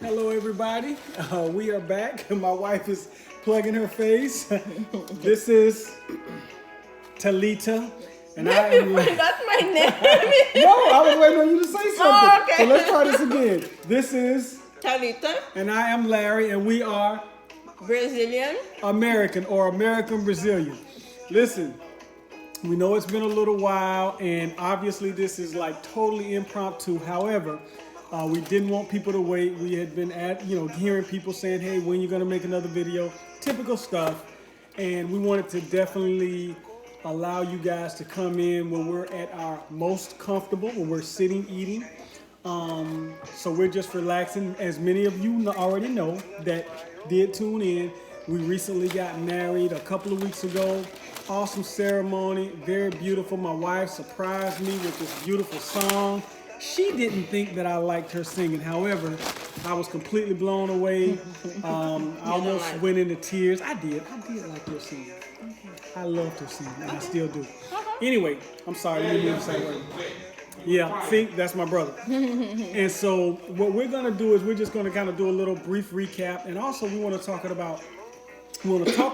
Hello, everybody. We are back. My wife is plugging her face. This is Talita, and I am. That's my name. No, I was waiting on you to say something. Oh, okay. So let's try this again. This is, Talita, and I am Larry, and we are Brazilian. American or American Brazilian. Listen, we know it's been a little while, and obviously this is like totally impromptu. However, we didn't want people to wait. We had been hearing people saying, "Hey, when you gonna make another video?" Typical stuff, and we wanted to definitely allow you guys to come in when we're at our most comfortable, when we're sitting eating. So we're just relaxing. As many of you already know that did tune in, we recently got married a couple of weeks ago. Awesome ceremony, very beautiful. My wife surprised me with this beautiful song. She didn't think that I liked her singing. However, I was completely blown away. I almost went into tears. I did like her singing. I loved her singing, and I still do. Anyway, I'm sorry, you didn't say word. Yeah, see, that's my brother. And so what we're gonna do is we're just gonna kind of do a little brief recap, and also we want to talk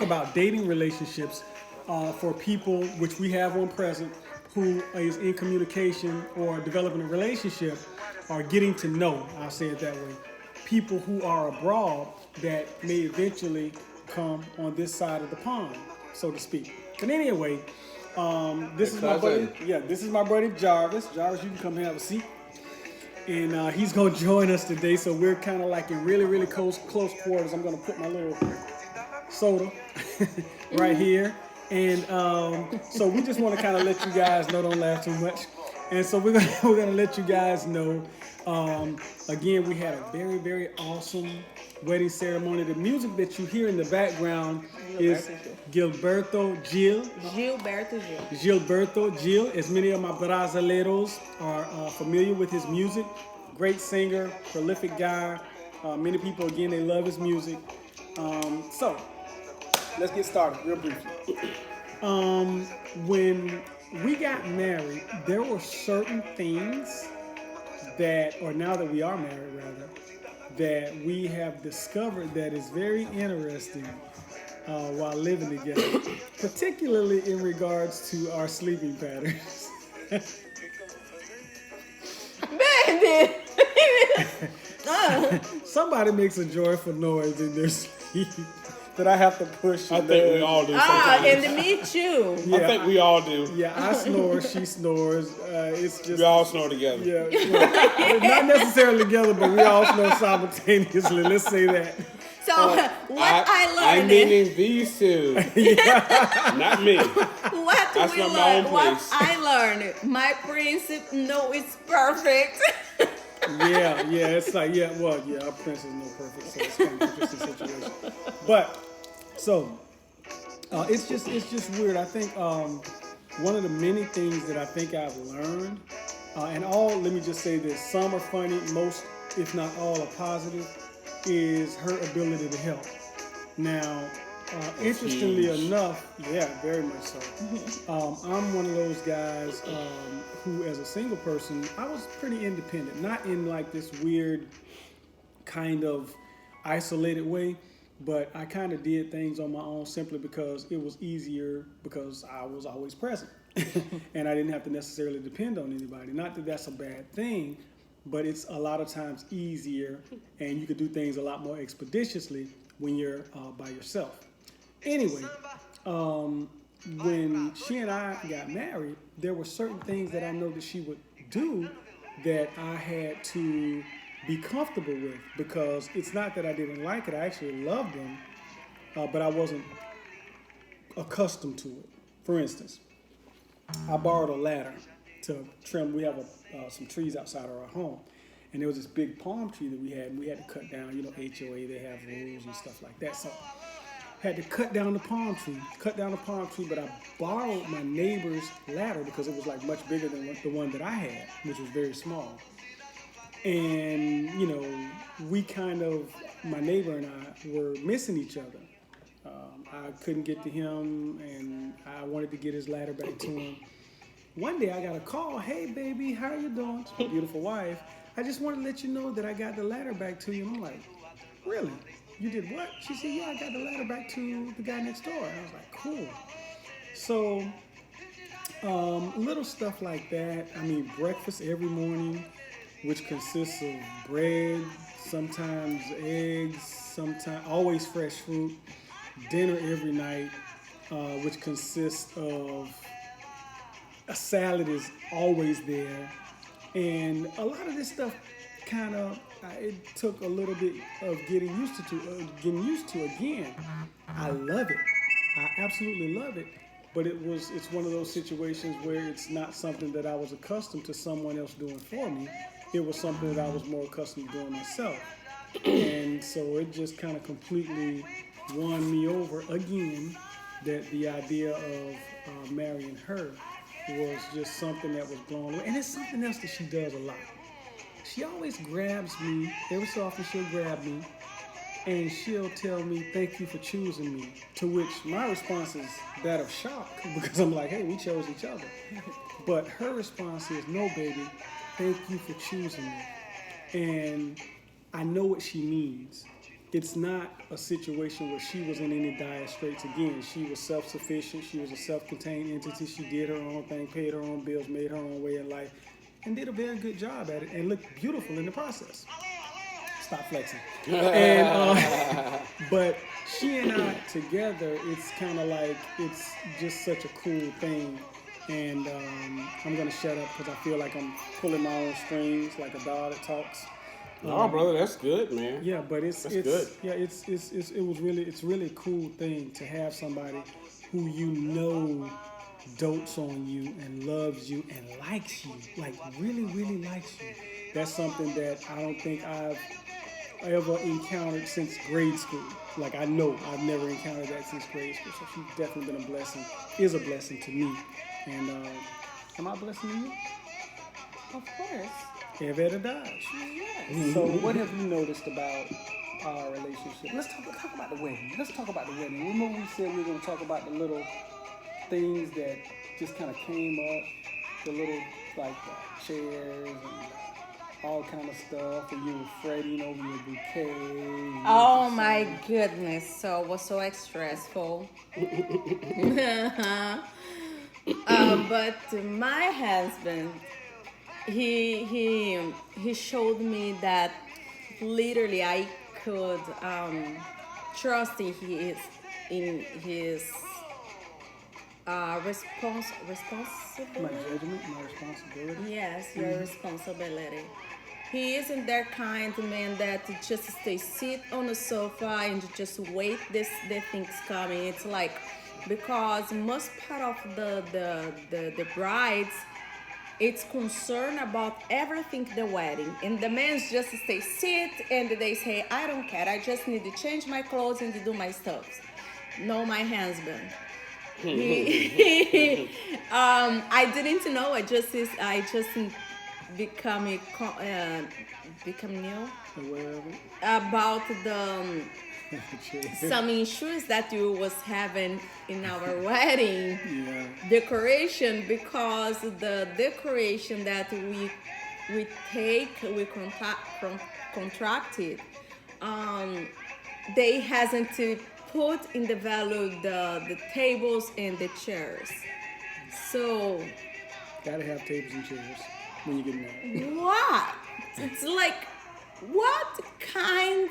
about dating relationships for people, which we have one present, who is in communication or developing a relationship or getting to know, I'll say it that way, people who are abroad that may eventually come on this side of the pond, so to speak. But anyway, this is my buddy. Yeah, this is my buddy Jarvis. Jarvis, you can come here and have a seat. And he's gonna join us today, so we're kind of like in really, really close quarters. I'm gonna put my little soda right here. And so we just want to kind of let you guys know, don't laugh too much. And so we're gonna let you guys know. Again, we had a very, very awesome wedding ceremony. The music that you hear in the background is Gilberto Gil. As many of my brasileiros are familiar with his music. Great singer, prolific guy. Many people, again, they love his music. So let's get started real briefly. When we got married, there were certain things now that we are married rather, that we have discovered that is very interesting while living together, particularly in regards to our sleeping patterns. Baby! Somebody makes a joyful noise in their sleep that I have to push. I think we all do sometimes. And me too. Yeah, I think we all do. Yeah, I snore, she snores. It's just We all snore together. yeah, not necessarily together, but we all snore simultaneously. Let's say that. So I I'm learned. meaning these two. Not me. What That's we not my own learned. What place. I learned. My princess, no, it's perfect. Yeah, it's like, our prince is no perfect, so it's kind of an interesting situation. But, so, it's just weird. I think one of the many things that I think I've learned, let me just say this, some are funny, most, if not all, are positive, is her ability to help. Now, interestingly enough, yeah, very much so. I'm one of those guys who, as a single person, I was pretty independent. Not in like this weird kind of isolated way, but I kind of did things on my own simply because it was easier because I was always present. And I didn't have to necessarily depend on anybody. Not that that's a bad thing, but it's a lot of times easier and you can do things a lot more expeditiously when you're by yourself. Anyway, when she and I got married, there were certain things that I know that she would do that I had to be comfortable with, because it's not that I didn't like it. I actually loved them, but I wasn't accustomed to it. For instance, I borrowed a ladder to trim. We have some trees outside of our home, and there was this big palm tree that we had, and we had to cut down. You know, HOA, they have rules and stuff like that. So had to cut down the palm tree, but I borrowed my neighbor's ladder because it was like much bigger than the one that I had, which was very small. And, my neighbor and I were missing each other. I couldn't get to him, and I wanted to get his ladder back to him. One day I got a call, "Hey baby, how you doing?" It's my beautiful wife. I just want to let you know that I got the ladder back to you. And I'm like, really? You did what? She said, yeah, I got the ladder back to the guy next door. And I was like, cool. So, little stuff like that. I mean, breakfast every morning, which consists of bread, sometimes eggs, sometimes always fresh fruit. Dinner every night, which consists of a salad is always there, and a lot of this stuff kind of it took a little bit of getting used to. Again, I love it. I absolutely love it. But it's one of those situations where it's not something that I was accustomed to someone else doing for me. It was something that I was more accustomed to doing myself. And so it just kind of completely won me over again that the idea of marrying her was just something that was blown away. And it's something else that she does a lot. She always grabs me, every so often she'll grab me, and she'll tell me, thank you for choosing me. To which my response is that of shock, because I'm like, hey, we chose each other. But her response is, no, baby, thank you for choosing me. And I know what she means. It's not a situation where she was in any dire straits. Again, she was self-sufficient. She was a self-contained entity. She did her own thing, paid her own bills, made her own way in life, and did a very good job at it and looked beautiful in the process. Stop flexing. And but she and I together, it's kind of like, it's just such a cool thing. And I'm going to shut up because I feel like I'm pulling my own strings like a dog that talks. No, brother, that's good, man. Yeah, but it's good. Yeah, it's really a cool thing to have somebody who you know dotes on you and loves you and likes you, like really, really likes you. That's something that I don't think I've ever encountered since grade school. Like, I know I've never encountered that since grade school. So she's definitely been is a blessing to me. And am I a blessing to you? Of course. Evetta Dodge. Yes. So what have you noticed about our relationship? Let's talk about the wedding. Let's talk about the wedding. Remember we said we were going to talk about the little things that just kind of came up, the little like chairs and all kind of stuff, and you were fretting over your bouquet. Oh my goodness! So it was so stressful. But my husband, he showed me that literally I could trust in his responsibility. My judgment, my responsibility. Yes, your responsibility. He isn't that kind of man that just sit on the sofa and just wait the things coming. It's like, because most part of the brides, it's concerned about everything the wedding, and the men just sit and they say, I don't care, I just need to change my clothes and to do my stuff. No, my husband. I didn't know. I just become new Aware of it. about the some issues that you was having in our wedding Yeah. decoration, because the decoration that we contracted, they hasn't to put in the value the tables and the chairs. So Gotta have tables and chairs when you get married. what? It's like, what kind?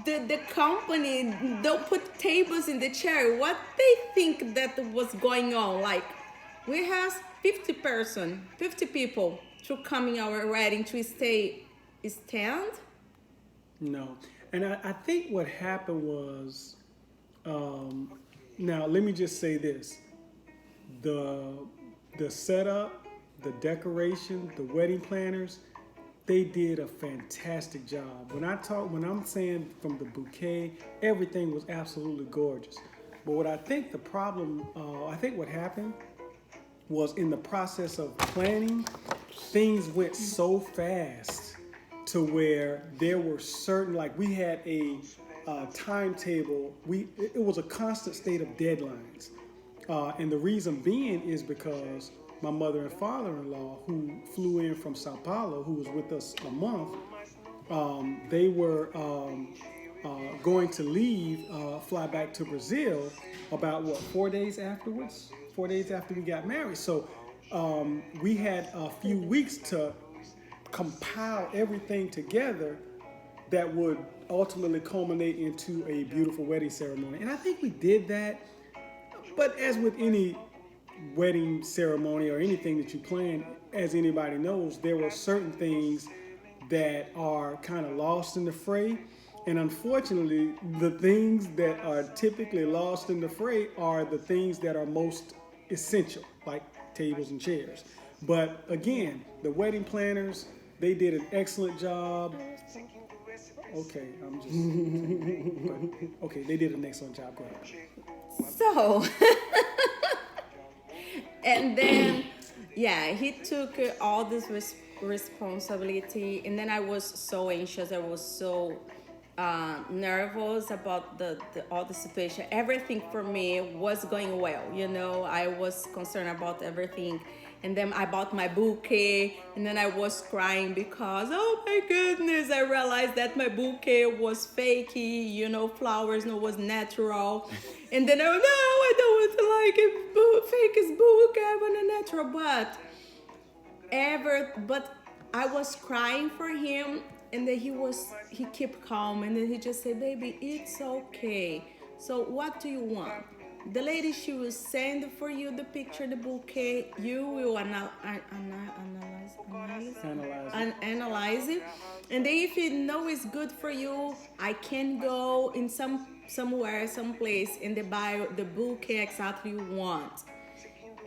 The company don't put tables in the chair. What they think that was going on? Like, we have 50 people to come in our wedding to stand. No. And I think what happened was, now let me just say this. The setup, the decoration, the wedding planners, they did a fantastic job. When I'm saying from the bouquet, everything was absolutely gorgeous. But what I think what happened was, in the process of planning, things went so fast to where there were certain, like, we had a timetable. It was a constant state of deadlines. And the reason being is because my mother and father-in-law, who flew in from Sao Paulo, who was with us a month, they were going to leave, fly back to Brazil about what, 4 days afterwards? 4 days after we got married. So we had a few weeks to compile everything together that would ultimately culminate into a beautiful wedding ceremony. And I think we did that. But as with any wedding ceremony or anything that you plan, as anybody knows, there were certain things that are kind of lost in the fray. And unfortunately, the things that are typically lost in the fray are the things that are most essential, like tables and chairs. But again, the wedding planners, they did an excellent job. Okay, okay, they did an excellent job. Go ahead. So, and then, yeah, he took all this responsibility, and then I was so anxious. I was so nervous about the all the situation. Everything for me was going well, you know. I was concerned about everything. And then I bought my bouquet, and then I was crying because, oh my goodness, I realized that my bouquet was fakey, you know, flowers, no, was natural. And then I went, no, I don't want to like it, fake is bouquet, I want a natural. But I was crying for him, and then he kept calm, and then he just said, baby, it's okay. So what do you want? The lady, she will send for you the picture, the bouquet. You will analyze it. And then if you know it's good for you, I can go in somewhere, someplace, and they buy the bouquet exactly you want.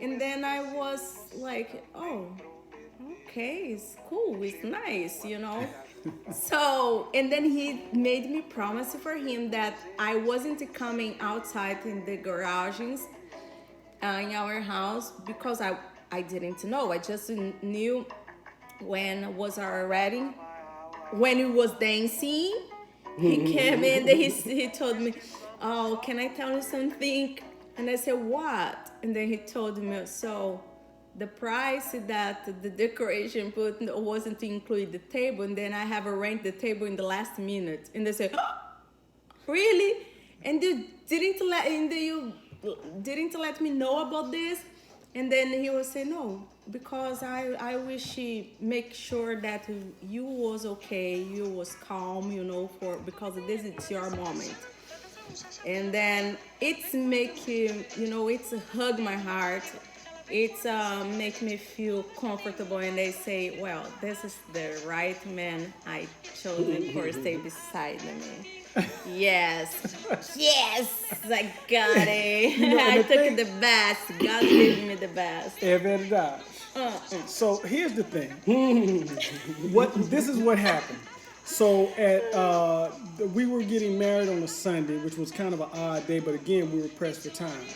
And then I was like, oh, okay, it's cool, it's nice, you know. So, and then he made me promise for him that I wasn't coming outside in the garages in our house, because I didn't know. I just knew when was our wedding, when he was dancing. He came in and he told me, oh, can I tell you something? And I said, what? And then he told me, so the price that the decoration put wasn't to include the table, and then I have arranged the table in the last minute. And they said, oh, really? And you didn't let me know about this? And then he was saying, no, because I wish he make sure that you was okay, you was calm, you know, because this is your moment. And then it's make you know, it's hug my heart. It's make me feel comfortable, and they say, well, this is the right man I chosen for stay beside me. Yes, I got it. I took the best. God gave me the best. É verdade. So here's the thing. This is what happened. So we were getting married on a Sunday, which was kind of an odd day, but again, we were pressed for time.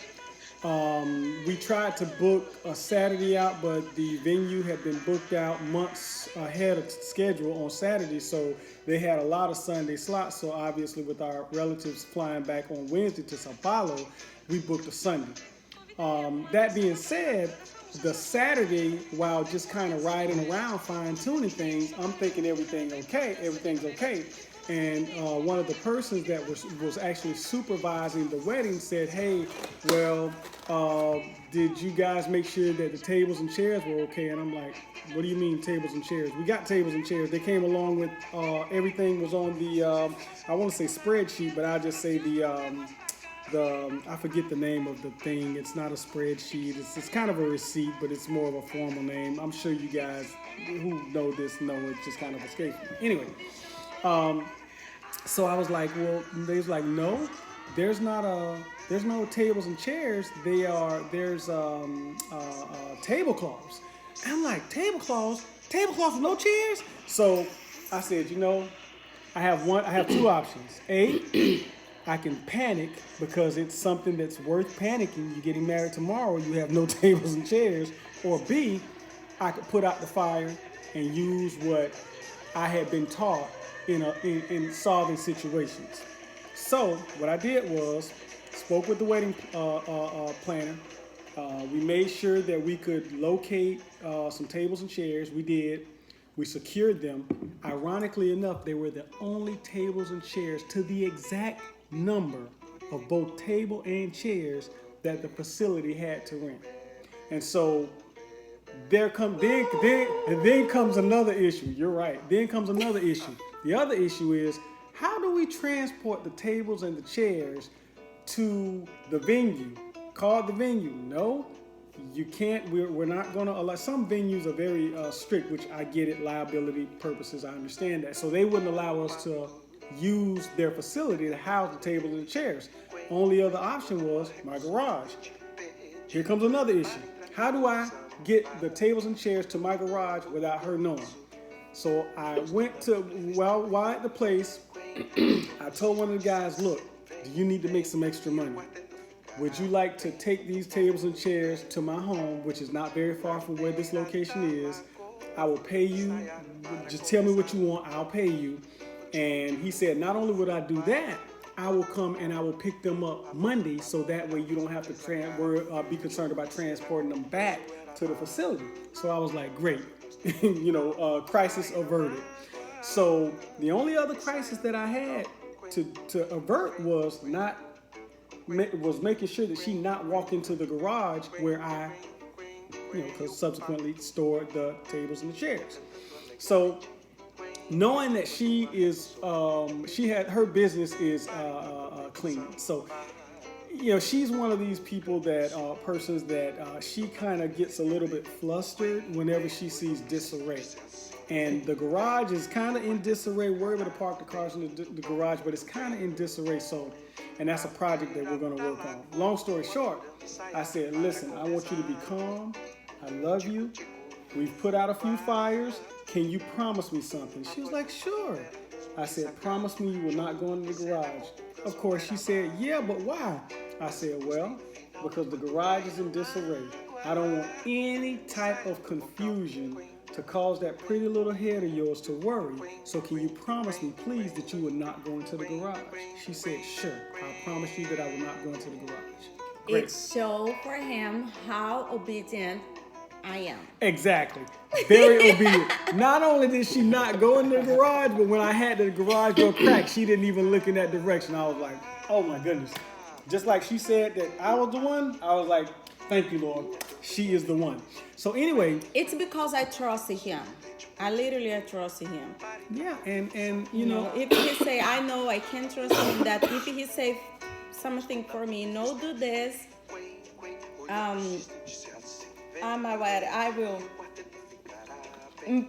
We tried to book a Saturday out, but the venue had been booked out months ahead of schedule on Saturday, so they had a lot of Sunday slots. So obviously, with our relatives flying back on Wednesday to Sao Paulo, we booked a Sunday. That being said, the Saturday, while just kind of riding around fine-tuning things, I'm thinking everything's okay. And one of the persons that was actually supervising the wedding said, hey, well, did you guys make sure that the tables and chairs were okay? And I'm like, what do you mean tables and chairs? We got tables and chairs. They came along with, everything was on the, I want to say spreadsheet, but I'll just say I forget the name of the thing. It's not a spreadsheet. It's kind of a receipt, but it's more of a formal name. I'm sure you guys who know this know it just kind of escapes me. Anyway, so I was like, well, they was like, no, there's no tables and chairs. There's tablecloths. And I'm like, tablecloths with no chairs? So I said, I have two options. A, I can panic because it's something that's worth panicking. You're getting married tomorrow, you have no tables and chairs. Or B, I could put out the fire and use what I had been taught in solving situations. So what I did was spoke with the wedding planner, We made sure that we could locate some tables and chairs. We did. We secured them. Ironically enough, they were the only tables and chairs to the exact number of both table and chairs that the facility had to rent. And so then comes another issue. You're right. Then comes another issue. The other issue is, how do we transport the tables and the chairs to the venue? Called the venue. No, you can't. We're not going to allow. Some venues are very strict, which I get it, liability purposes. I understand that. So they wouldn't allow us to use their facility to house the tables and the chairs. Only other option was my garage. Here comes another issue. How do I get the tables and chairs to my garage without her knowing? So I went to, while at the place, I told one of the guys, look, do you need to make some extra money? Would you like to take these tables and chairs to my home, which is not very far from where this location is? I will pay you. Just tell me what you want. I'll pay you. And he said, not only would I do that, I will come and I will pick them up Monday, so that way you don't have to be concerned about transporting them back to the facility. So I was like, great, crisis averted. So the only other crisis that I had to avert was making sure that she not walk into the garage where I, because subsequently stored the tables and the chairs. So knowing that she is, her business is cleaning. So, she's one of these people persons that she kind of gets a little bit flustered whenever she sees disarray. And the garage is kind of in disarray. We're able to park the cars in the garage, but it's kind of in disarray. So, and that's a project that we're going to work on. Long story short, I said, listen, I want you to be calm. I love you. We've put out a few fires. Can you promise me something? She was like, sure. I said, promise me you will not go into the garage. Of course, she said, yeah, but why? I said, well, because the garage is in disarray. I don't want any type of confusion to cause that pretty little head of yours to worry. So can you promise me, please, that you will not go into the garage? She said, sure. I promise you that I will not go into the garage. Great. It showed for him how obedient I am. Exactly. Very obedient. Not only did she not go in the garage, but when I had the garage door cracked, she didn't even look in that direction. I was like, oh my goodness. Just like she said that I was the one, I was like, thank you, Lord. She is the one. So anyway. It's because I trust him. I trust him. Yeah, and you know. If he say, I know I can trust him, that if he say something for me, no, do this, I will.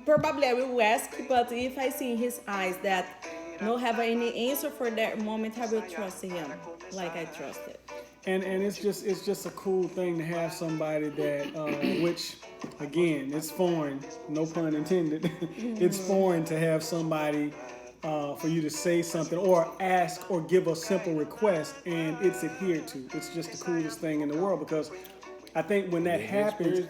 Probably I will ask, but if I see in his eyes that no have any answer for that moment, I will trust him like I trusted. And it's just a cool thing to have somebody that which again, it's foreign, no pun intended. It's foreign to have somebody for you to say something or ask or give a simple request and it's adhered to. It's just the coolest thing in the world, because I think when that happens,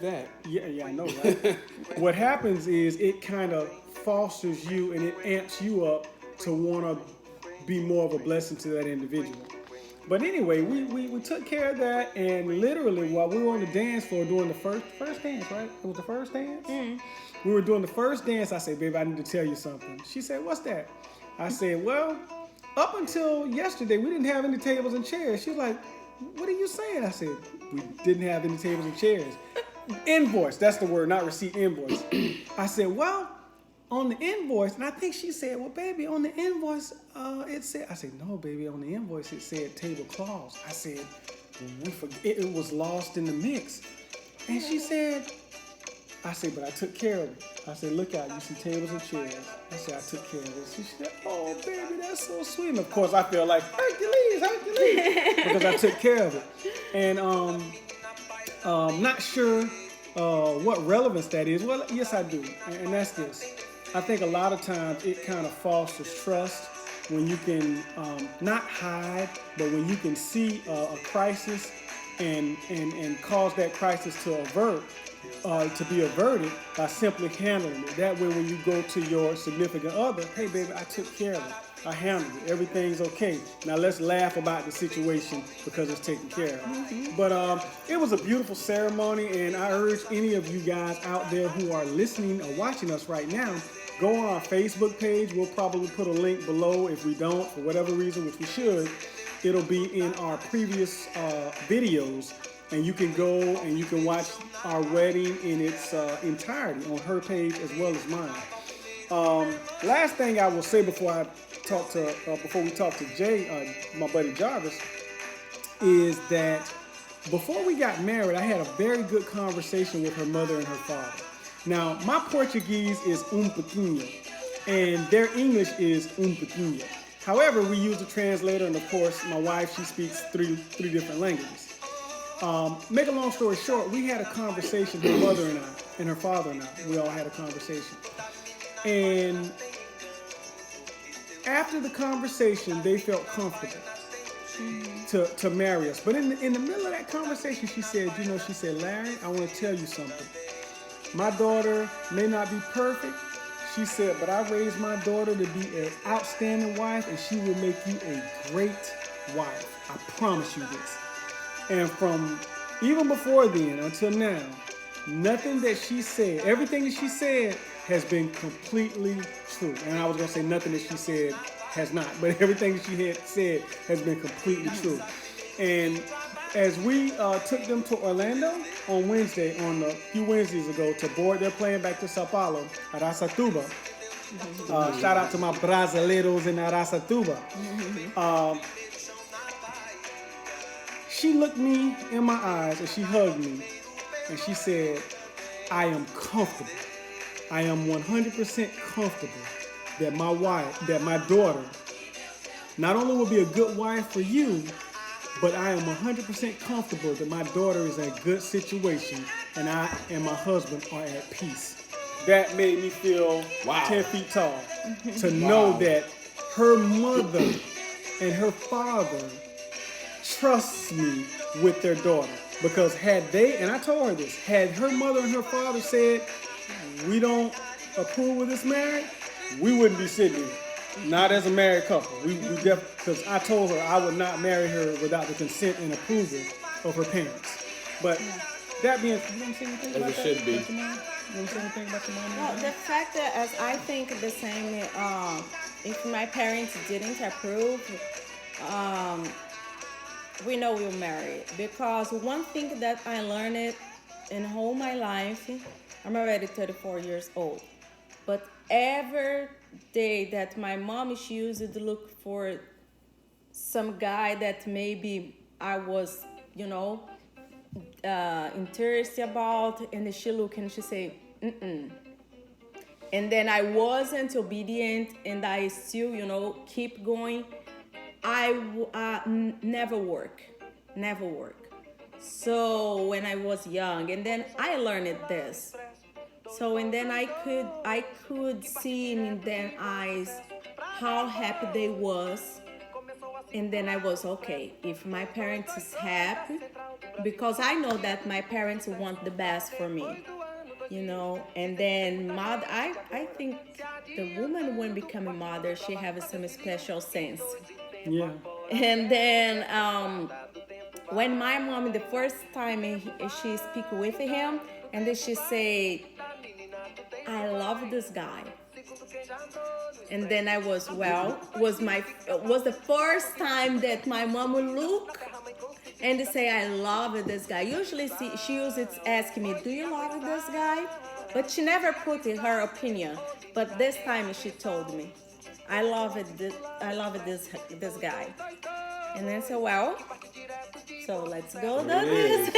yeah, I know, right? What happens is it kind of fosters you and it amps you up to want to be more of a blessing to that individual. But anyway, we took care of that, and literally while we were on the dance floor doing the first dance, right? It was the first dance? Mm. We were doing the first dance. I said, baby, I need to tell you something. She said, what's that? I said, well, up until yesterday, we didn't have any tables and chairs. She was like, what are you saying? I said, we didn't have any tables and chairs. Invoice, that's the word, not receipt, invoice. I said, well, on the invoice, and I think she said, well, baby, on the invoice, it said, I said, no, baby, on the invoice, it said tablecloths. I said, we forget, it was lost in the mix. And she said, I said, but I took care of it. I said, look out, you see tables and chairs. I said, I took care of it. She said, oh, baby, that's so sweet. And of course, I feel like, Hercules, because I took care of it. And not sure what relevance that is. Well, yes, I do. And that's this. I think a lot of times it kind of fosters trust when you can not hide, but when you can see a crisis and cause that crisis to avert. to be averted by simply handling it. That way, when you go to your significant other, hey, baby, I took care of it. I handled it. Everything's okay. Now let's laugh about the situation because it's taken care of. Mm-hmm. But it was a beautiful ceremony, and I urge any of you guys out there who are listening or watching us right now, go on our Facebook page. We'll probably put a link below. If we don't, for whatever reason, which we should, it'll be in our previous videos. And you can go and you can watch our wedding in its entirety on her page as well as mine. Last thing I will say before we talk to Jay, my buddy Jarvis, is that before we got married, I had a very good conversation with her mother and her father. Now, my Portuguese is pouquinho, and their English is pouquinho. However, we use a translator, and of course, my wife, she speaks three different languages. Make a long story short, we had a conversation, her mother and I, and her father and I, we all had a conversation. And after the conversation, they felt comfortable to marry us. But in the middle of that conversation, she said, Larry, I want to tell you something. My daughter may not be perfect, she said, but I raised my daughter to be an outstanding wife, and she will make you a great wife. I promise you this. And from even before then until now, nothing that she said, everything that she said has been completely true. And I was going to say nothing that she said has not, but everything that she had said has been completely true. And as we took them to Orlando on a few Wednesdays ago to board their plane back to Sao Paulo, Aracatuba. Shout out to my brasileiros in Aracatuba. She looked me in my eyes and she hugged me and she said, I am comfortable. I am 100% comfortable that my daughter not only will be a good wife for you, but I am 100% comfortable that my daughter is in a good situation and I and my husband are at peace. That made me feel 10 feet tall to know that her mother and her father trusts me with their daughter. Because had they, and I told her this, had her mother and her father said, we don't approve of this marriage, we wouldn't be sitting here. Not as a married couple. Because I told her I would not marry her without the consent and approval of her parents. But that being, you want to say anything about that? As it should be. You want to say anything about your mom? Well, the fact that as I think the same, if my parents didn't approve, we know we'll marry. Because one thing that I learned in all my life, I'm already 34 years old, but every day that my mom, she used to look for some guy that maybe I was, interested about, and she look and she say, and then I wasn't obedient, and I still, keep going. I never work. So when I was young, and then I learned this. So and then I could see in their eyes how happy they was, and then I was okay. If my parents is happy, because I know that my parents want the best for me, And then mother, I think the woman when become a mother, she has some special sense. Yeah. And then when my mom, the first time she speak with him, and then she say, I love this guy. And then I was the first time that my mom would look and say, I love this guy. Usually she uses ask me, do you love this guy? But she never put in her opinion. But this time she told me, I love this guy. And then I said, so let's go do this.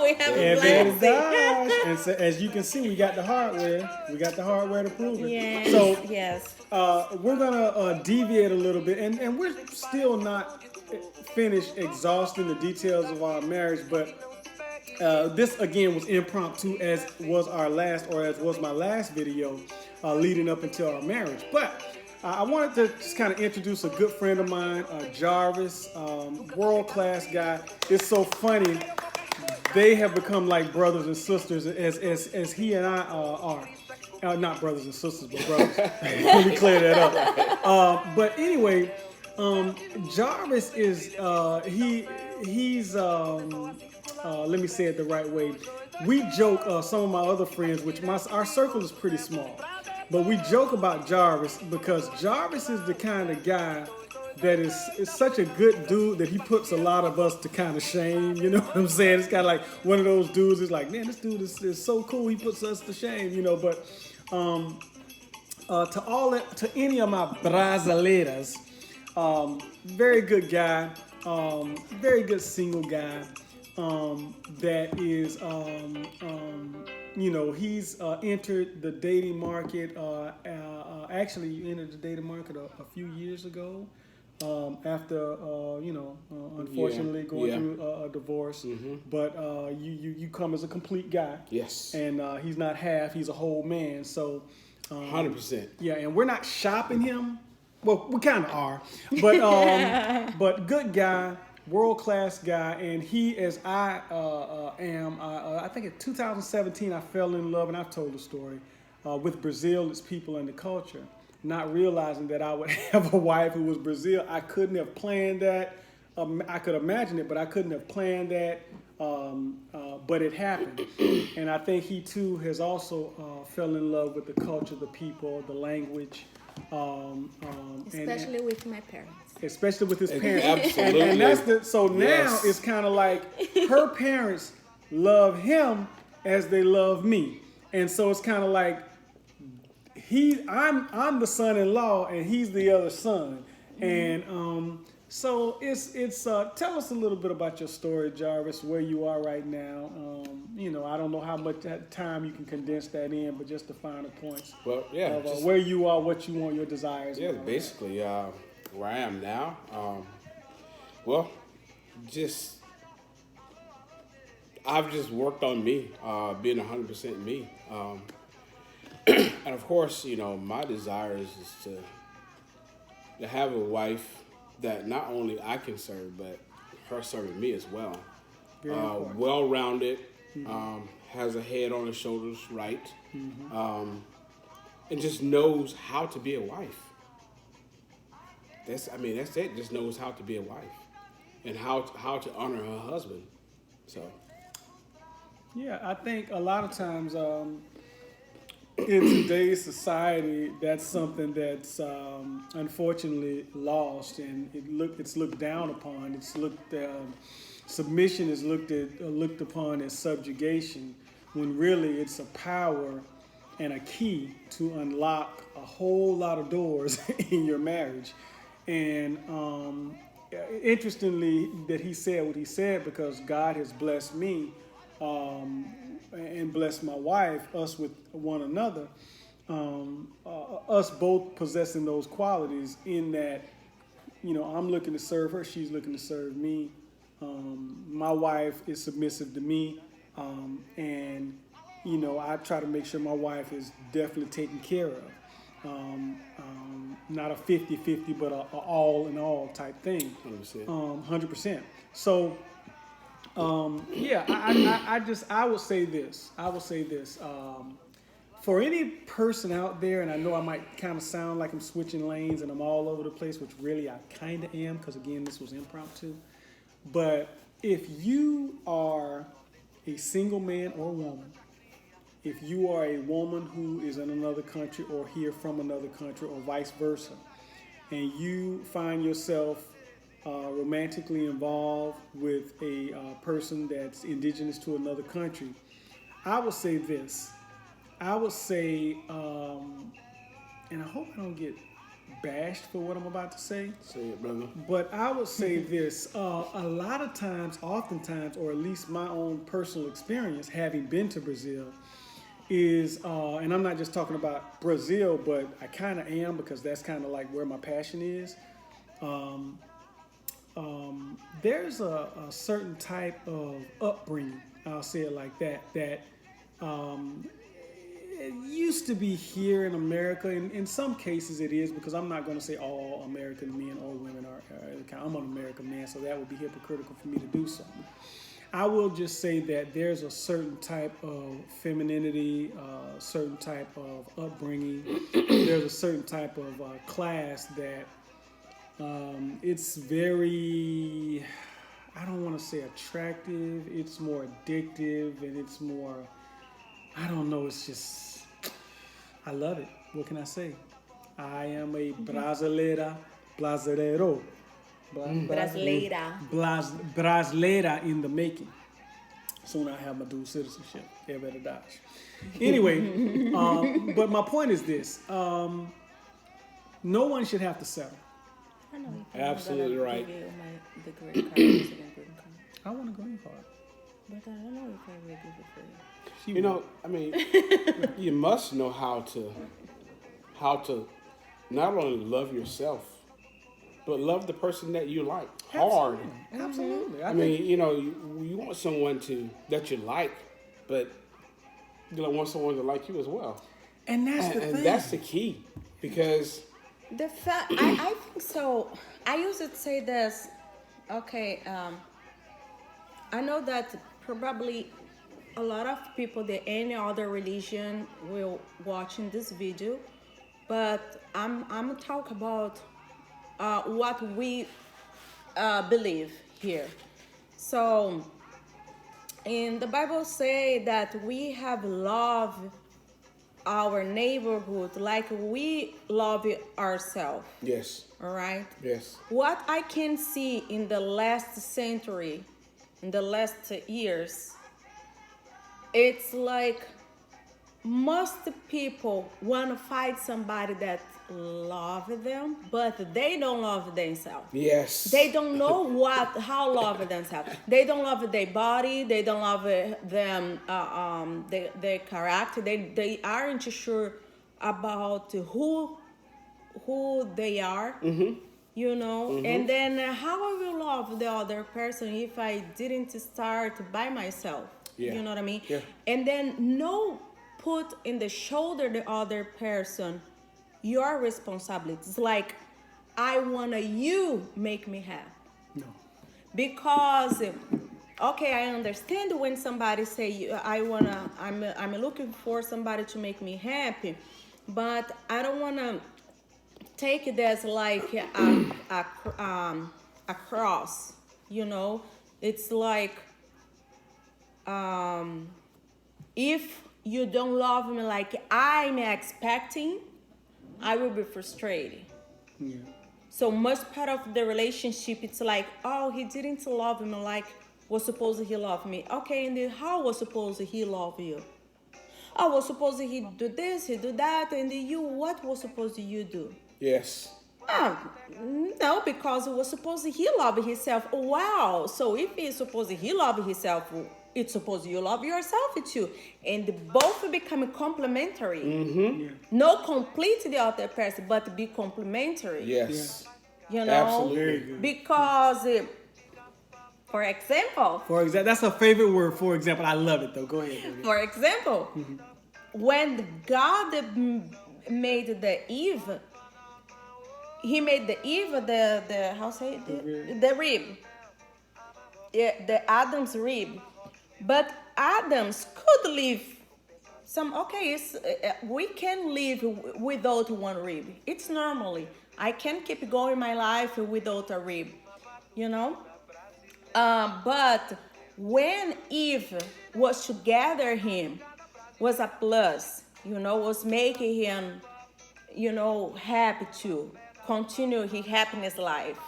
We have a blessing. And so, as you can see, we got the hardware. We got the hardware to prove it. Yes, so, yes. We're going to deviate a little bit. And we're still not finished exhausting the details of our marriage. But this, again, was impromptu, as was my last video leading up until our marriage. But I wanted to just kind of introduce a good friend of mine, Jarvis, world-class guy. It's so funny. they have become like brothers and sisters as he and I are. Not brothers and sisters, but brothers. Let me clear that up. But anyway, Jarvis is he's let me say it the right way. We joke, some of my other friends, which our circle is pretty small, but we joke about Jarvis because Jarvis is the kind of guy that is such a good dude that he puts a lot of us to kind of shame. You know what I'm saying? It's kind of like one of those dudes is like, man, this dude is so cool. He puts us to shame, you know. But to any of my brasileiras, very good guy, very good single guy. That is, you know, he's entered the dating market. Actually, he entered the dating market a few years ago. After you know, unfortunately going through a divorce, but you come as a complete guy. Yes. And he's not half; he's a whole man. So, 100%. Yeah, and we're not shopping him. Well, we kind of are, but good guy, world class guy, and he, as I am. I think in 2017 I fell in love, and I've told the story with Brazil, its people, and the culture. Not realizing that I would have a wife who was Brazil. I couldn't have planned that. I could imagine it, but I couldn't have planned that. But it happened. And I think he too has also fell in love with the culture, the people, the language. Especially with my parents. Especially with his parents. Absolutely. And that's now it's kind of like her parents love him as they love me. And so it's kind of like, I'm the son-in-law and he's the other son, and so it's tell us a little bit about your story, Jarvis, where you are right now. You know, I don't know how much time you can condense that in, but just the finer points. Well, yeah, of, where you are, what you want, your desires. Yeah, basically where I am now. Well, I've just worked on me, being 100% me. And of course, you know, my desire is to have a wife that not only I can serve, but her serving me as well. Well-rounded, has a head on her shoulders right, and just knows how to be a wife. That's it. Just knows how to be a wife and how to honor her husband. So. Yeah, I think a lot of times in today's society, that's something that's unfortunately lost, and it's looked down upon. It's submission is looked upon as subjugation, when really it's a power and a key to unlock a whole lot of doors in your marriage. And interestingly, that he said what he said, because God has blessed me. And bless my wife, us with one another, us both possessing those qualities, in that, you know, I'm looking to serve her, she's looking to serve me. My wife is submissive to me, and, you know, I try to make sure my wife is definitely taken care of. Not a 50-50, but a all-in-all type thing. 100%. 100%. So, I will say this. For any person out there, and I know I might kind of sound like I'm switching lanes and I'm all over the place, which really I kind of am, because again, this was impromptu. But if you are a single man or woman, if you are a woman who is in another country or here from another country or vice versa, and you find yourself romantically involved with a person that's indigenous to another country, I would say this. I would say, and I hope I don't get bashed for what I'm about to say. Say it, brother. But I would say this. A lot of times, oftentimes, or at least my own personal experience, having been to Brazil, is, and I'm not just talking about Brazil, but I kind of am, because that's kind of like where my passion is. There's a certain type of upbringing, I'll say it like that, that it used to be here in America. In some cases it is, because I'm not going to say all American men or women are. I'm an American man, so that would be hypocritical for me to do so. I will just say that there's a certain type of femininity, certain type of upbringing. There's a certain type of class that it's very, I don't want to say attractive. It's more addictive, and it's more, I don't know. It's just, I love it. What can I say? I am a brasileira, brasileiro. Brasileira. Brasileira in the making. Soon I have my dual citizenship. É verdade. Anyway, but my point is this: no one should have to settle. I know if Absolutely I'm gonna right. give you the green card, Mexican green card. I want a green card. But I don't know if I will give it for you. You know, I mean, you must know how to not only love yourself, but love the person that you like hard. Absolutely. I mean, you know, you want someone that you like, but you don't want someone to like you as well. and that's the And thing. that's the key, because The fact, I think so. I used to say this. Okay, I know that probably a lot of people that any other religion will watching this video, but I'm talk about what we believe here. So, in the Bible say that we have love our neighborhood like we love ourselves. yes, All right. yes, What I can see in the last century, in the last years, it's like most people want to find somebody that love them, but they don't love themselves. yes. They don't know how love themselves. They don't love their body. They don't love them, their character. They aren't sure about who they are. You know. And then how I will love the other person if I didn't start by myself. Yeah. You know what I mean? Yeah. And then put in the shoulder the other person your responsibility. It's like, I wanna you make me happy. No. Because okay, I understand when somebody say I'm looking for somebody to make me happy, but I don't wanna take it as like a cross, you know. It's like if you don't love me like I'm expecting, I will be frustrated. Yeah. So much part of the relationship, it's like, oh, he didn't love me like was supposed he love me. Okay, and then how was supposed he love you? Oh, was supposed he do this, he do that, and then you, what was supposed you do? Yes. No, because it was supposed he love himself. Wow. So if he's supposed he love himself, it's supposed you love yourself too. And both become complementary. Yeah. No complete the other person, but be complementary. Yes. You know? Absolutely. Very good. Because, for example, That's a favorite word. For example, I love it though. Go ahead. Baby. For example, when God made the Eve, he made the Eve the how say it? The rib. Yeah, the Adam's rib. But Adams could live we can live without one rib. It's normally. I can keep going my life without a rib, you know? But when Eve was to gather him, was a plus, you know, was making him, you know, happy to continue his happiness life.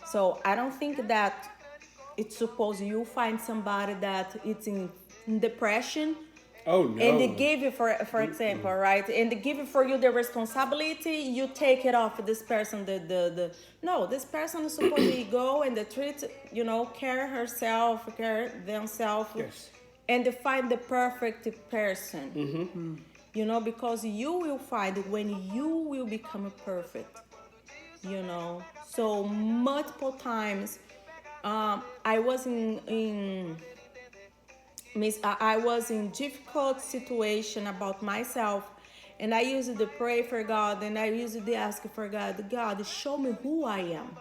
So I don't think that it's supposed you find somebody that it's in depression. Oh no. And they give you, for example, right? And they give you for you the responsibility. You take it off this person. No, this person is supposed to go and treat, you know, care themselves, Yes. and they find the perfect person. You know, because you will find it when you will become perfect. You know, so multiple times, I was I was in difficult situation about myself, and I used to pray for God, and I used to ask for God, God, show me who I am.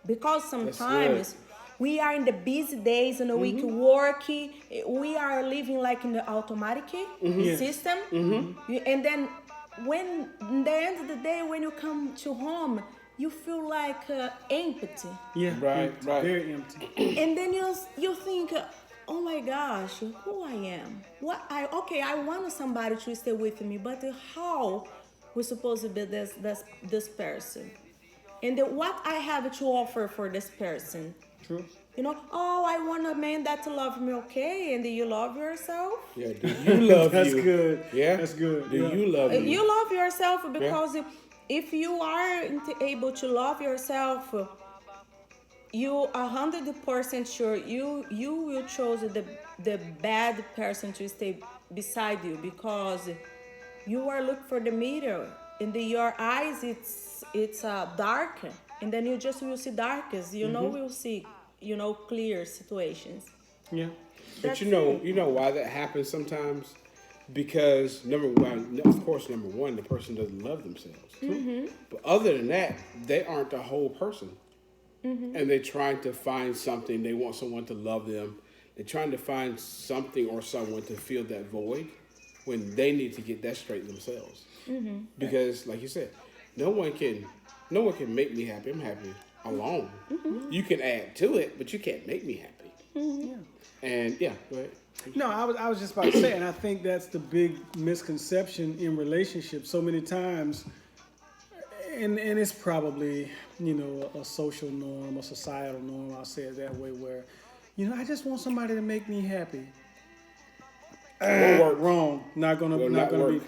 Because sometimes we are in the busy days in the week work. We are living like in the automatic system. And then when in the end of the day, when you come to home, you feel like empty. Yeah, Right, empty, right. very empty. And then you think, oh my gosh, who I am? I want somebody to stay with me, but how we're supposed to be this person? And then what I have to offer for this person? True. You know, oh, I want a man that love me, okay, and do you love yourself? Yeah, do you love That's you? good. Yeah, That's good. Do Yeah. you love you? You love yourself because if you aren't able to love yourself, you 100% sure you will choose the bad person to stay beside you, because you are looking for the mirror and your eyes it's dark, and then you just will see darkness. You know, will see clear situations. Yeah. But That's you know it. why that happens sometimes? Because number one, the person doesn't love themselves. But other than that, they aren't the whole person. And they're trying to find something. They want someone to love them. They're trying to find something or someone to fill that void when they need to get that straight themselves. Because, like you said, no one can make me happy. I'm happy alone. You can add to it, but you can't make me happy. Yeah. And yeah, go ahead. No, I was just about to say, and I think that's the big misconception in relationships so many times, and it's probably, a social norm, a societal norm, I'll say it that way, where, I just want somebody to make me happy. Won't work. Wrong. Not gonna not be, work.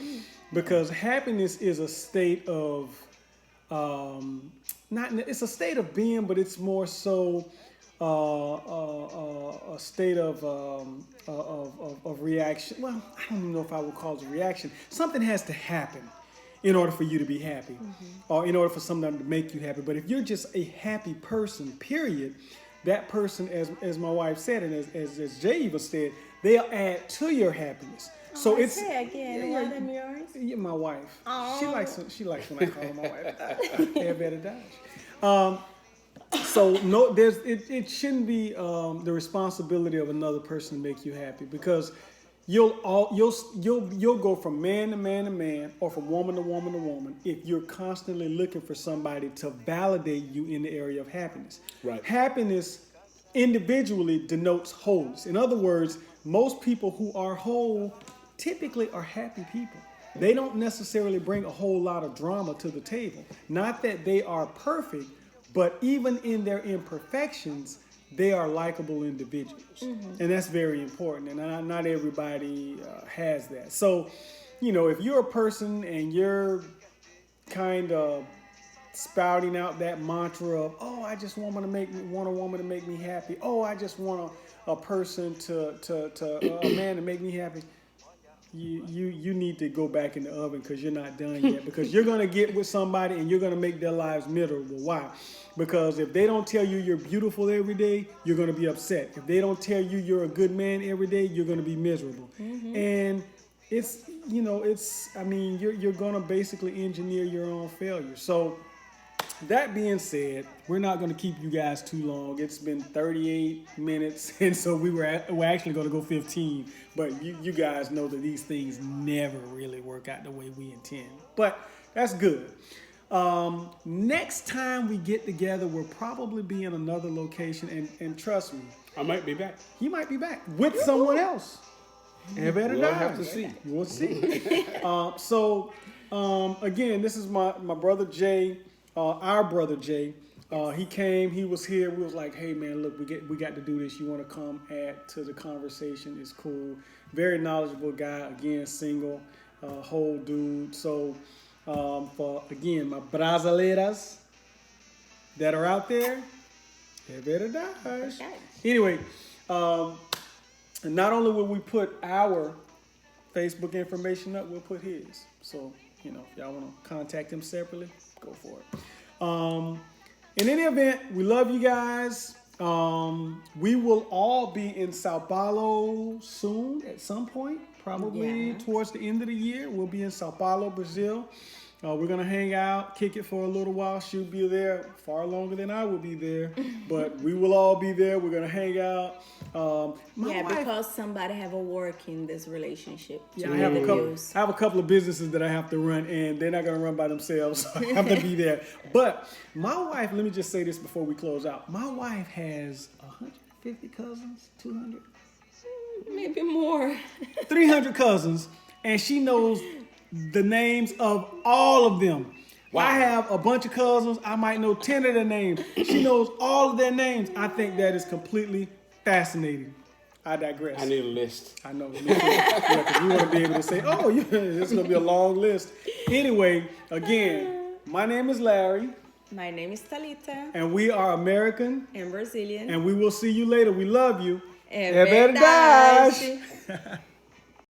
because happiness is a state of, it's a state of being, but it's more so a state of reaction. Well, I don't even know if I would call it a reaction. Something has to happen in order for you to be happy, or in order for someone to make you happy. But if you're just a happy person, period, that person, as my wife said, and as Jay even said, they'll add to your happiness. So I it's say again, what am yours? yeah, my wife. Oh. She likes when I call her my wife. They better dodge. So no, it shouldn't be the responsibility of another person to make you happy, because you'll go from man to man to man, or from woman to woman to woman, if you're constantly looking for somebody to validate you in the area of happiness. Right. Happiness individually denotes wholeness. In other words, most people who are whole typically are happy people. They don't necessarily bring a whole lot of drama to the table. Not that they are perfect, but even in their imperfections, they are likable individuals. And that's very important. And not everybody has that. So, if you're a person and you're kind of spouting out that mantra of, oh, I just want a woman to make me happy. Oh, I just want a person a man to make me happy. You need to go back in the oven, because you're not done yet. Because you're going to get with somebody and you're going to make their lives miserable. Why? Because if they don't tell you you're beautiful every day, you're going to be upset. If they don't tell you you're a good man every day, you're going to be miserable. And you're going to basically engineer your own failure. So that being said, we're not going to keep you guys too long. It's been 38 minutes, and so we're actually going to go 15. But you guys know that these things never really work out the way we intend. But that's good. Next time we get together, we'll probably be in another location, and trust me, I might be back. he might be back with someone else. And better We'll die. have to see. You will see. Again, this is my brother Jay, our brother Jay. He came. He was here. We was like, hey man, look, we got to do this. You want to come add to the conversation? It's cool. Very knowledgeable guy. Again, single, whole dude. So for again my brasileiras that are out there, they better die. Anyway. And not only will we put our Facebook information up, we'll put his. So, if y'all want to contact him separately, go for it. In any event, we love you guys. We will all be in Sao Paulo soon at some point, probably towards the end of the year. We'll be in Sao Paulo, Brazil. We're gonna hang out, kick it for a little while. She'll be there far longer than I will be there, but we will all be there. We're gonna hang out. My wife, because somebody have a work in this relationship. yeah, I have a couple of businesses that I have to run, and they're not gonna run by themselves. So I have to be there. But my wife, let me just say this before we close out. My wife has 150 cousins, 200, Maybe more. 300 cousins, and she knows the names of all of them. Wow. I have a bunch of cousins. I might know 10 of their names. She knows all of their names. I think that is completely fascinating. I digress. I need a list. I know. Yeah, 'cause we want to be able to say, oh, yeah, this is going to be a long list. Anyway, again, my name is Larry. My name is Talita. And we are American. And Brazilian. And we will see you later. We love you. É verdade.